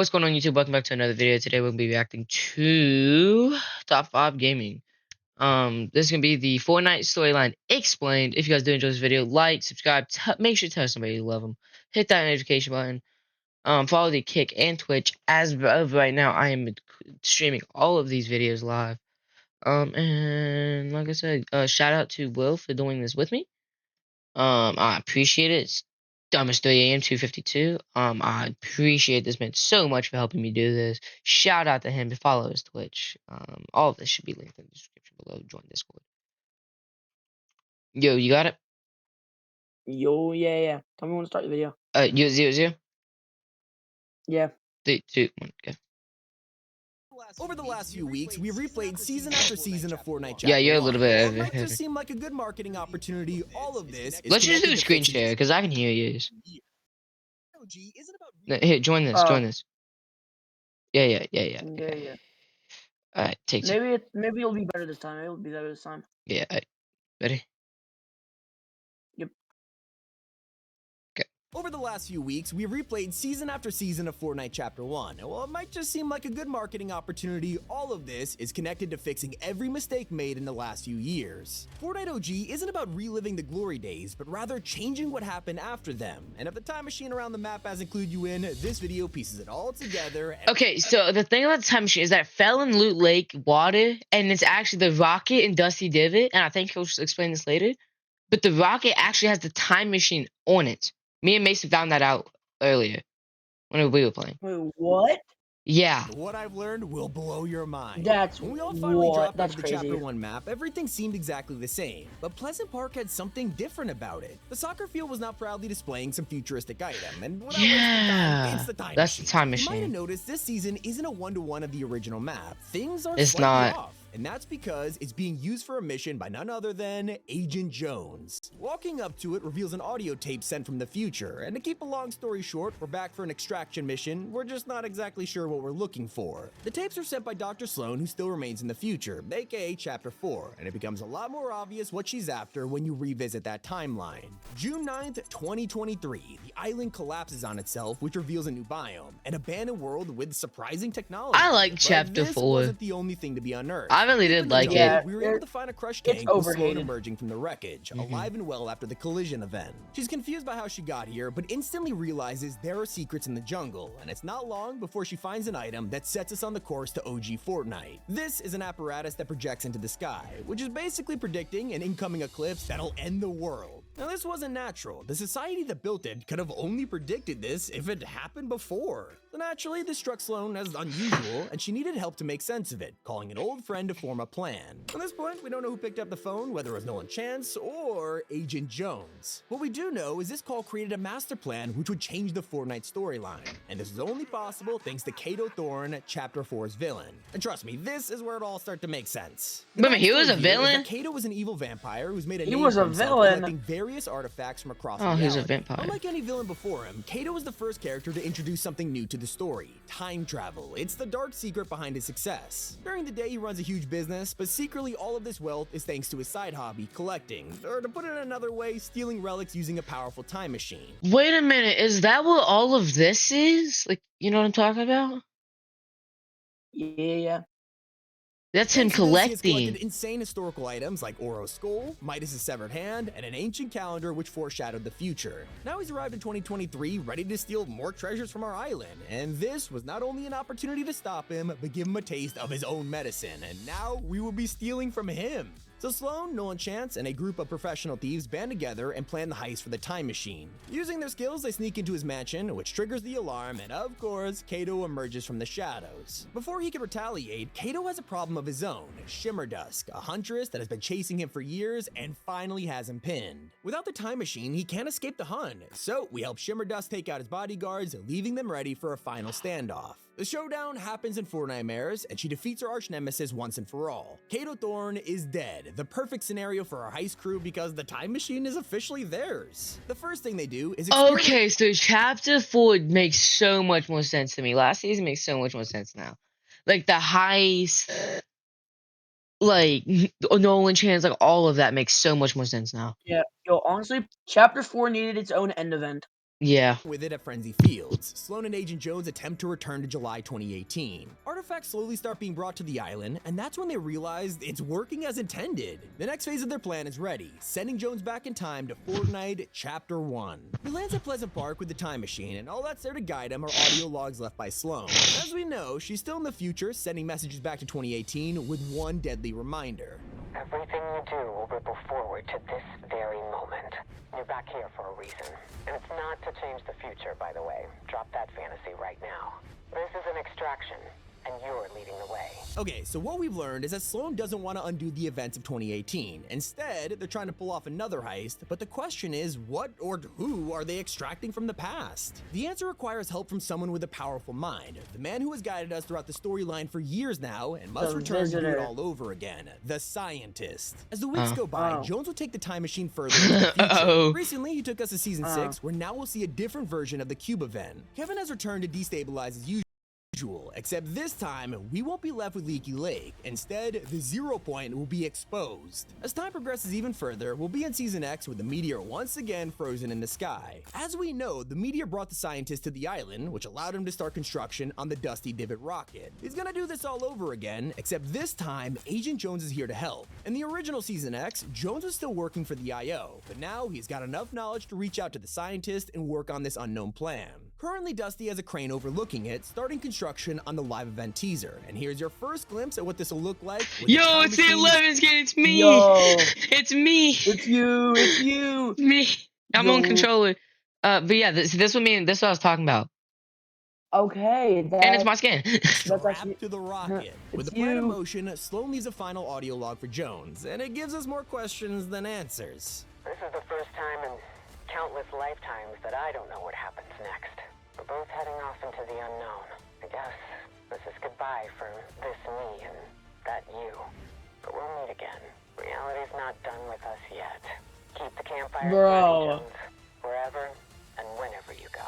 What's going on, YouTube? Welcome back to another video. Today we'll be reacting to top 5 gaming. This is gonna be the Fortnite storyline explained. If you guys do enjoy this video, like, subscribe, make sure to tell somebody you love them. Hit that notification button. Follow the Kick and Twitch. As of right now, I am streaming all of these videos live. And like I said, shout out to Will for doing this with me. I appreciate it. It's almost 3 a.m. 2:52. I appreciate this man so much for helping me do this. Shout out to him to follow his Twitch. All of this should be linked in the description below. Join Discord. Yo, you got it? Yo, yeah. Tell me when to start the video. You 0-0? Yeah. 3, 2, 1, go. Over the last few weeks, we've replayed season after season of Fortnite Chapter Yeah, you're a little bit It might just seem like a good marketing opportunity. All of this is Let's just do a screen share, because I can hear you. Here, join this, join this. Yeah. Okay. Alright, take two. Maybe it'll be better this time. It'll be better this time. Yeah, ready? Over the last few weeks, we've replayed season after season of Fortnite Chapter 1. While it might just seem like a good marketing opportunity, all of this is connected to fixing every mistake made in the last few years. Fortnite OG isn't about reliving the glory days, but rather changing what happened after them. And if the time machine around the map has included you in, this video pieces it all together. Okay, so the thing about the time machine is that it fell in Loot Lake water, and it's actually the rocket in Dusty Divot, and I think he'll explain this later, but the rocket actually has the time machine on it. Me and Mason found that out earlier when we were playing. Wait, what? Yeah. What I've learned will blow your mind. That's when we all finally dropped That's the crazy. Chapter 1 map, everything seemed exactly the same, but Pleasant Park had something different about it. The soccer field was now proudly displaying some futuristic item, and without wasting time, it's the time that's machine. The time machine. You might have noticed this season isn't a one-to-one of the original map. Things are it's slightly not. off. And that's because it's being used for a mission by none other than Agent Jones. Walking up to it reveals an audio tape sent from the future, and to keep a long story short, we're back for an extraction mission. We're just not exactly sure what we're looking for. The tapes are sent by Dr. Sloan, who still remains in the future, aka Chapter 4, and it becomes a lot more obvious what she's after when you revisit that timeline. June 9th, 2023, the island collapses on itself, which reveals a new biome, an abandoned world with surprising technology. I like Chapter 4. This wasn't the only thing to be unearthed. I really did like it. We were able to find a crush tank with Sloan emerging from the wreckage, alive and well after the collision event. She's confused by how she got here, but instantly realizes there are secrets in the jungle, and it's not long before she finds an item that sets us on the course to OG Fortnite. This is an apparatus that projects into the sky, which is basically predicting an incoming eclipse that'll end the world. Now, this wasn't natural. The society that built it could have only predicted this if it happened before. So naturally, this struck Sloan as unusual, and she needed help to make sense of it, calling an old friend to form a plan. At this point, we don't know who picked up the phone, whether it was Nolan Chance or Agent Jones. What we do know is this call created a master plan which would change the Fortnite storyline, and this is only possible thanks to Kato Thorne, Chapter 4's villain. And trust me, this is where it all starts to make sense. Remember, he was a villain? Kato was an evil vampire who's made a name for himself collecting various artifacts from across the galaxy. He's a vampire. Unlike any villain before him, Kato was the first character to introduce something new to the story: time travel. It's the dark secret behind his success. During the day, he runs a huge business, but secretly all of this wealth is thanks to his side hobby, collecting, or to put it another way, stealing relics using a powerful time machine. Wait a minute, is that what all of this is? Like, you know what I'm talking about? Yeah. That's him collecting. He has collected insane historical items like Oro's skull, Midas's severed hand, and an ancient calendar which foreshadowed the future. Now he's arrived in 2023, ready to steal more treasures from our island. And this was not only an opportunity to stop him, but give him a taste of his own medicine. And now we will be stealing from him. So Sloan, Nolan Chance, and a group of professional thieves band together and plan the heist for the time machine. Using their skills, they sneak into his mansion, which triggers the alarm, and of course, Kato emerges from the shadows. Before he can retaliate, Kato has a problem of his own: Shimmer Dusk, a huntress that has been chasing him for years and finally has him pinned. Without the time machine, he can't escape the hunt, so we help Shimmer Dusk take out his bodyguards, leaving them ready for a final standoff. The showdown happens in Fortnitemares, and she defeats her arch nemesis once and for all. Kato Thorne is dead, the perfect scenario for our heist crew because the time machine is officially theirs. The first thing they do is okay, so Chapter 4 makes so much more sense to me. Last season makes so much more sense now. Like the heist, like Nolan Chance, like all of that makes so much more sense now. Yeah, yo, honestly, Chapter 4 needed its own end event. Yeah. with it at Frenzy Fields. Sloan and Agent Jones attempt to return to July 2018. Artifacts slowly start being brought to the island, and that's when they realize it's working as intended. The next phase of their plan is ready, sending Jones back in time to Fortnite Chapter 1. He lands at Pleasant Park with the time machine, and all that's there to guide him are audio logs left by Sloan. As we know, she's still in the future, sending messages back to 2018 with one deadly reminder. Everything you do will ripple forward to this very moment. You're back here for a reason. And it's not to change the future, by the way. Drop that fantasy right now. This is an extraction, and you're leading the way. Okay, so what we've learned is that Sloan doesn't want to undo the events of 2018. Instead, they're trying to pull off another heist, but the question is, what or who are they extracting from the past? The answer requires help from someone with a powerful mind, the man who has guided us throughout the storyline for years now and must The return to do it visitor. all over again, the scientist. As the weeks go by, Oh. Jones will take the time machine further into the future. Uh-oh. Recently, he took us to season 6, where now we'll see a different version of the Cube event. Kevin has returned to destabilize his usual, except this time we won't be left with Leaky Lake. Instead, the 0 point will be exposed. As time progresses even further, we'll be in Season X with the meteor once again frozen in the sky. As we know, the meteor brought the scientist to the island, which allowed him to start construction on the Dusty Divot rocket. He's gonna do this all over again, except this time, Agent Jones is here to help. In the original Season X, Jones was still working for the IO, but now he's got enough knowledge to reach out to the scientist and work on this unknown plan. Currently, Dusty has a crane overlooking it, starting construction on the live event teaser. And here's your first glimpse at what this will look like. with the Yo, time it's the machine. 11 skin. It's me. Yo. It's me. It's you. It's you. Me. I'm on Yo. controller. But yeah, this what me. This is what I was talking about. Okay. And it's my skin. That's actually- Strapped to the rocket. With It's the plan in you. motion, Sloan leaves a final audio log for Jones, and it gives us more questions than answers. This is the first time in countless lifetimes that I don't know what happens next. We're both heading off into the unknown. I guess this is goodbye for this me and that you. But we'll meet again. Reality's not done with us yet. Keep the campfire Bro. burning, Jones, wherever and whenever you go.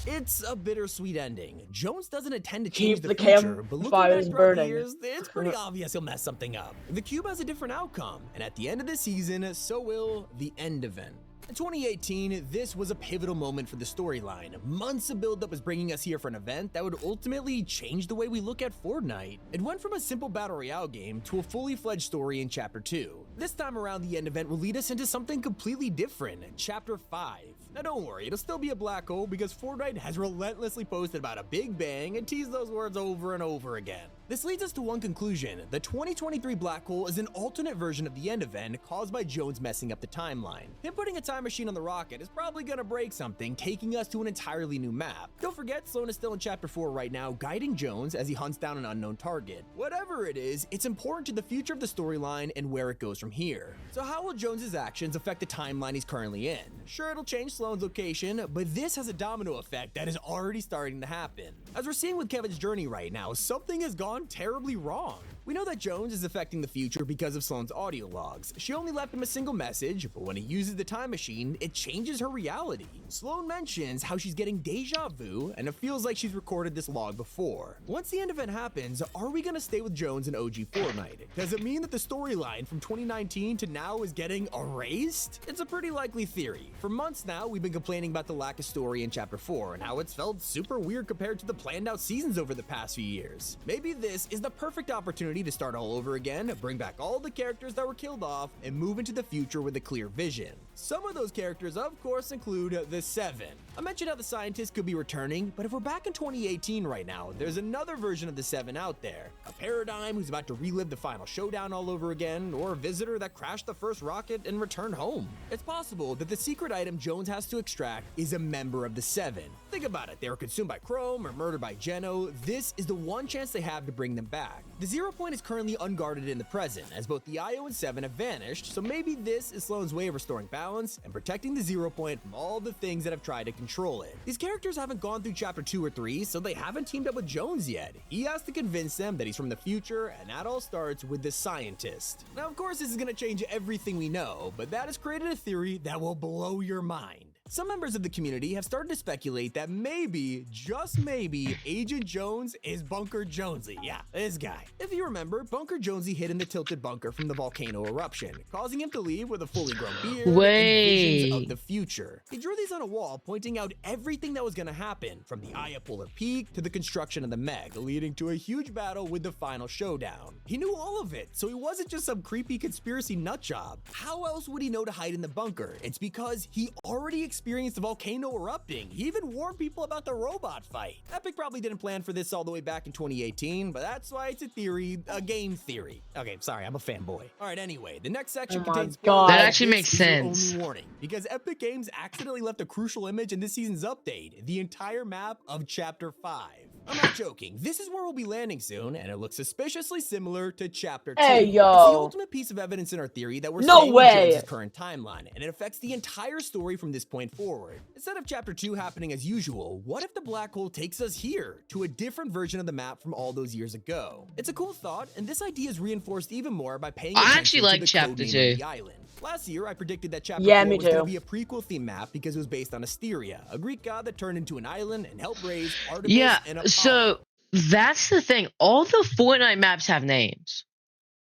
It's a bittersweet ending. Jones doesn't intend to change Keep the the future, but looking back campfires throughout the burning. years, it's pretty obvious he'll mess something up. The Cube has a different outcome, and at the end of the season, so will the end event. In 2018, this was a pivotal moment for the storyline. Months of buildup was bringing us here for an event that would ultimately change the way we look at Fortnite. It went from a simple battle royale game to a fully fledged story in Chapter 2. This time around, the end event will lead us into something completely different, Chapter 5. Now don't worry, it'll still be a black hole because Fortnite has relentlessly posted about a Big Bang and teased those words over and over again. This leads us to one conclusion: the 2023 black hole is an alternate version of the end event caused by Jones messing up the timeline. Him putting a time machine on the rocket is probably gonna break something, taking us to an entirely new map. Don't forget, Sloan is still in Chapter 4 right now, guiding Jones as he hunts down an unknown target. Whatever it is, it's important to the future of the storyline and where it goes from here. So how will Jones's actions affect the timeline he's currently in? Sure, it'll change Sloan's location, but this has a domino effect that is already starting to happen. As we're seeing with Kevin's journey right now, something has gone terribly wrong. We know that Jones is affecting the future because of Sloan's audio logs. She only left him a single message, but when he uses the time machine, it changes her reality. Sloan mentions how she's getting deja vu, and it feels like she's recorded this log before. Once the end event happens, are we gonna stay with Jones in OG Fortnite? Does it mean that the storyline from 2019 to now is getting erased? It's a pretty likely theory. For months now, we've been complaining about the lack of story in Chapter 4 and how it's felt super weird compared to the planned out seasons over the past few years. Maybe this is the perfect opportunity to start all over again, bring back all the characters that were killed off, and move into the future with a clear vision. Some of those characters, of course, include the Seven. I mentioned how the scientist could be returning, but if we're back in 2018 right now, there's another version of the Seven out there. A Paradigm who's about to relive the final showdown all over again, or a visitor that crashed the first rocket and returned home. It's possible that the secret item Jones has to extract is a member of the Seven. Think about it, they were consumed by Chrome or murdered by Geno. This is the one chance they have to bring them back. The 0 point is currently unguarded in the present, as both the IO and Seven have vanished, so maybe this is Sloan's way of restoring balance and protecting the 0 point from all the things that have tried to control it. These characters haven't gone through Chapter 2 or 3, so they haven't teamed up with Jones yet. He has to convince them that he's from the future, and that all starts with the scientist. Now, of course, this is going to change everything we know, but that has created a theory that will blow your mind. Some members of the community have started to speculate that maybe, just maybe, Agent Jones is Bunker Jonesy. Yeah, this guy. If you remember, Bunker Jonesy hid in the tilted bunker from the volcano eruption, causing him to leave with a fully grown beard and visions of the future. He drew these on a wall, pointing out everything that was going to happen, from the Eye of Polar Peak to the construction of the Meg, leading to a huge battle with the final showdown. He knew all of it, so he wasn't just some creepy conspiracy nutjob. How else would he know to hide in the bunker? It's because he already experienced the volcano erupting. He even warned people about the robot fight. Epic probably didn't plan for this all the way back in 2018, but that's why it's a theory, a game theory. Okay, sorry, I'm a fanboy. All right, anyway, the next section contains God. That actually makes this is your sense. only warning, because Epic Games accidentally left a crucial image in this season's update, the entire map of Chapter 5. I'm not joking. This is where we'll be landing soon, and it looks suspiciously similar to Chapter 2. Hey, It's the yo. ultimate piece of evidence in our theory that we're No staying way. with Jones's current timeline, and it affects the entire story from this point forward. Instead of Chapter 2 happening as usual, what if the black hole takes us here, to a different version of the map from all those years ago? It's a cool thought, and this idea is reinforced even more by paying I attention actually to like the Chapter codename 2. of the island. Last year, I predicted that Chapter Yeah, 4 me was going to too. be a prequel theme map because it was based on Asteria, a Greek god that turned into an island and helped raise Artemis Yeah, and Apollo. so that's the thing. All the Fortnite maps have names.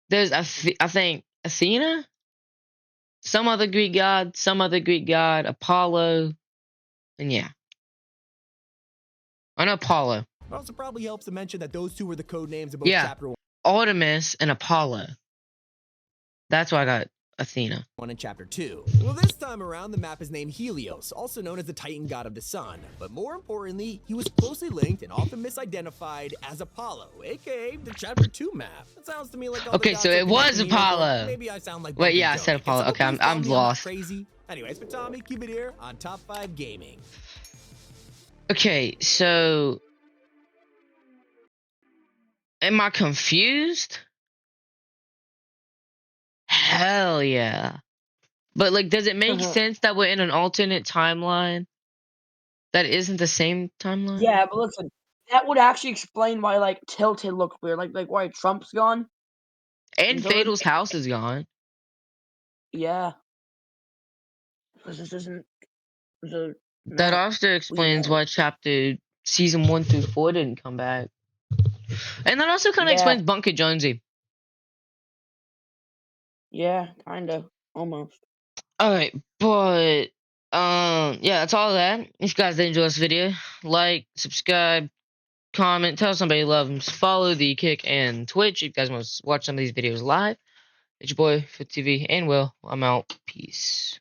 There's, I think, Athena, some other Greek god, Apollo, and yeah. I know Apollo. It also probably helps to mention that those two were the code names of both Yeah. Chapter Artemis and Apollo. That's why I got Athena. 1 and Chapter 2. Well, this time around, the map is named Helios, also known as the Titan god of the sun. But more importantly, he was closely linked and often misidentified as Apollo, aka the Chapter 2 map. That sounds to me like all Okay, the so dots are it was connecting here, but Apollo. Maybe I sound like Wait, Bunker yeah, I Jones. said Apollo. Can Okay, someone please tell I'm me not lost. crazy. Anyways, for Tommy, keep it here on Top 5 Gaming. Okay, so am I confused? Hell yeah. But like, does it make sense that we're in an alternate timeline that isn't the same timeline? Yeah, but listen, that would actually explain why like Tilted looked weird, like why Trump's gone. And so is- Fatal's house is gone. Yeah, because this isn't. The That map also we explains know. why chapter season 1 through 4 didn't come back. And that also kind of Yeah. explains Bunker Jonesy. Yeah, kind of, almost. Alright, but yeah, that's all that. If you guys did enjoy this video, like, subscribe, comment, tell somebody you love them, follow the Kick and Twitch if you guys want to watch some of these videos live. It's your boy, Fit TV, and Will. I'm out. Peace.